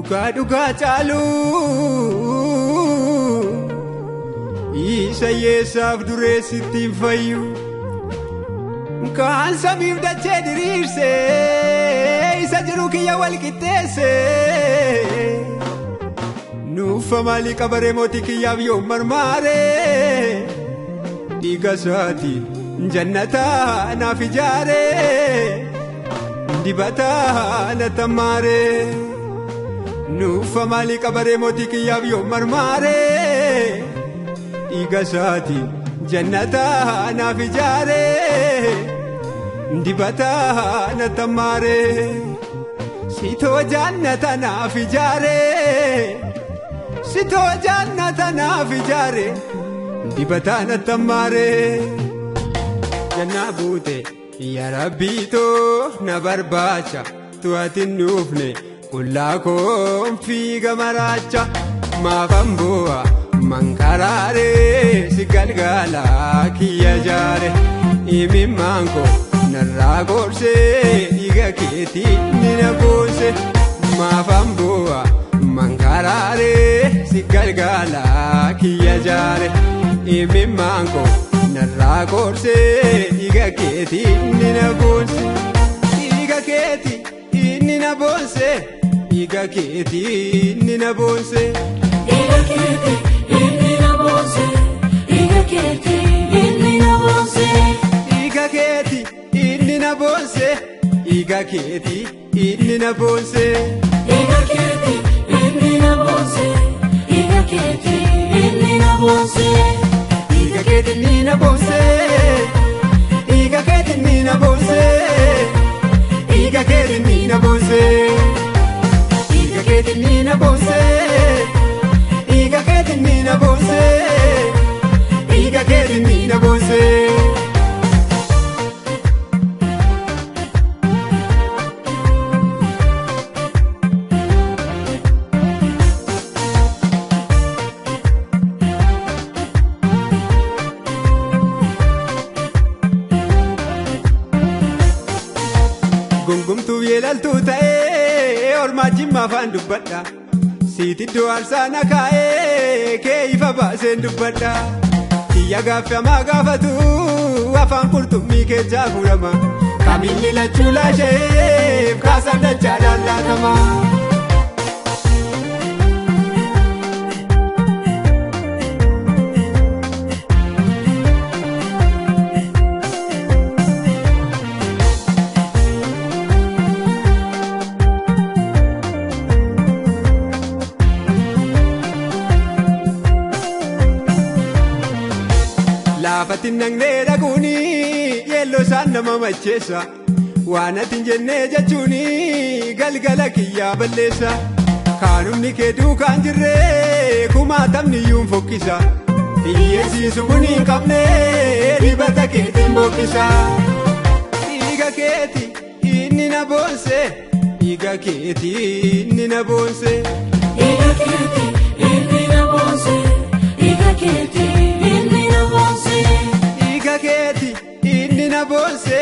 dhugaa caalu isa yeessaaf dureessitti hin fayyu kaan samiif dachee diriirse isa jiru kiyya wal qixxeesse nuuffa maalii qabaree mootii kiyyaaf yoo marmaare dhiiga isaatiin jannataa naaf ijaare dibataa na tammaare nuuffa maalii qabaree mootii kiyyaaf yoo marmaare dhiiga isaatiin jannataa naaf ijaare dibataa na tammaare sitoo jannata naaf ijaare sitoo jannata naaf ijaare dibataa na tammaare jannaa buute yaa rabbiitoo na barbaacha tu'atin nuufne qullaa koon fiiga maraacha maafan bu'a mankaraare si galgalaa kiyya jaare imimmaan koo narraa goorsee dhiiga keetii ni na boonse maafan bu'a mankaraare si galgalaa kiyya jaare imimmaan koo narraa goorsee dhiiga keetii ni na boonse dhiiga keetii inni na boonse dhiiga keetii inni na boonse dhiiga keetii inni na boonse dhiiga keetii inni na boonse dhiiga keetii inni na boonse dhiiga keetii inni na boonse dhiiga keetii inni na boonse dhiiga keetii inni na boonse dhiiga keetii inni na boonse dhiiga keetii inni na boonse dhiiga keetii inni na boonse dhiiga keetii inni na boonse dhiiga keetii inni na boonse dhiiga keetii inni na boonse gungumtuu yeelaltuu ta'ee ormaa jimmaa afaan dubbadha siitiddoo aarsaana kaa'ee kee ifa baaseen dubbadha kiyya gaaffamaa gaafatu afaan qurxummii keechaa fuudhama kamilli lachuu laasheef kaasaan dachaadhaan laatama. Laafatiin nangnee dhaquuni yeelloo isaan nama macheessa waan atiin jennee jechuuni galgala kiyyaa balleessa kaanumni kee duukaan jirree kumaatamni iyyuu fokkisa hiyyeessiisu kun hin qabne dibata keetiin boqqisa dhiiga keetii inni na boonse dhiiga keetii inni na boonse dhiiga keetii inni na boonse dhiiga keetii inni na boonse dhiiga keetii inni na boonse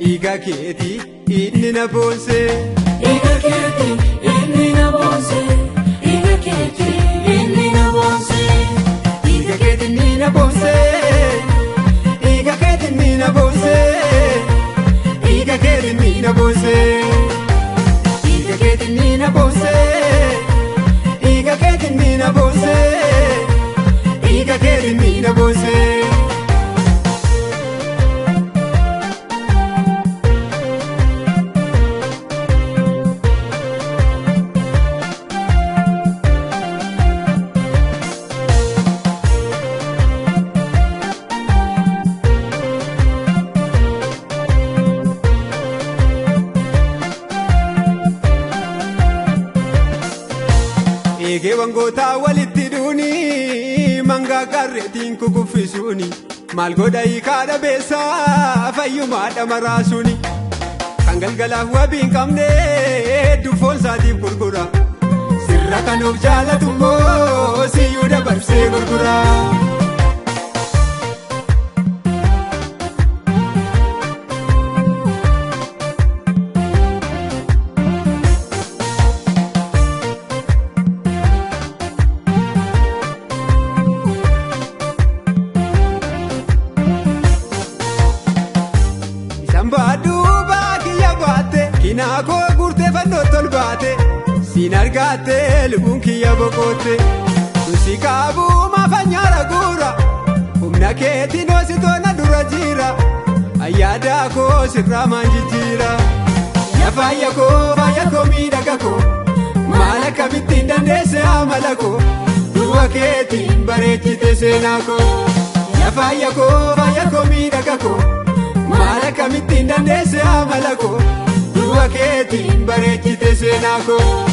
dhiiga keetii inni na boonse dhiiga keetii inni na boonse dhiiga keetii inni na boonse dhiiga keetii inni na boonse dhiiga keetii inni na boonse dhiiga keetii inni na boonse dhiiga keetii inni na boonse dhiiga keetii inni na boonse dhiiga keetii inni na boonse. Eegee wangootaa walitti duuni mangaa qarreetiin kukuffisuuni maal godha hiikaa dhabeessaa fayyumaa dhamaraasuuni kan galgalaaf wabii hin qabne hedduu foon isaatiif gurgura sirra kan of jaalatu immoo siyyuu dabarsee gurgura. ol baate siin argaatte lubbuun kiyya boqootte tusi kaabuu maafanyaara guura humna keetiin hoositoona dura jira ayyaada koo sirraa maan jijjiira yaa faaya koo miidhaga koo maal akkamittiin dandeesse amala koo du'a keetiin bareechite seenaa koo yaa faaya koo miidhaga koo maal akkamittiin dandeesse amala koo du'a keetiin bareechite seenaa koo.